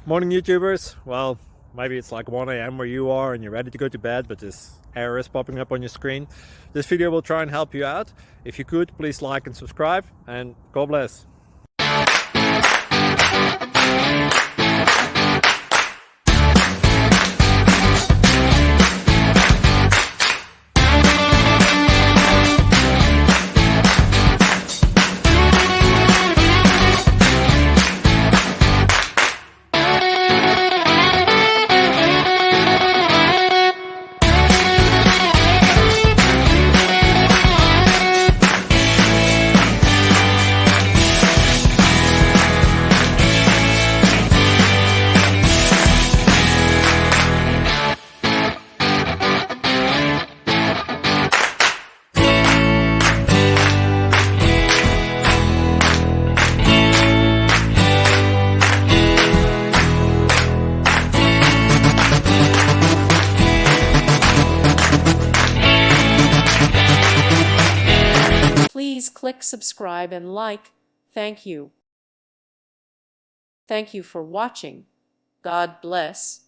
Morning YouTubers. Well, maybe it's like 1 a.m. where you are and you're ready to go to bed, but this error is popping up on your screen. This video will try and help you out. If you could, please like and subscribe, and God bless. Please click subscribe and like. Thank you. Thank you for watching. God bless.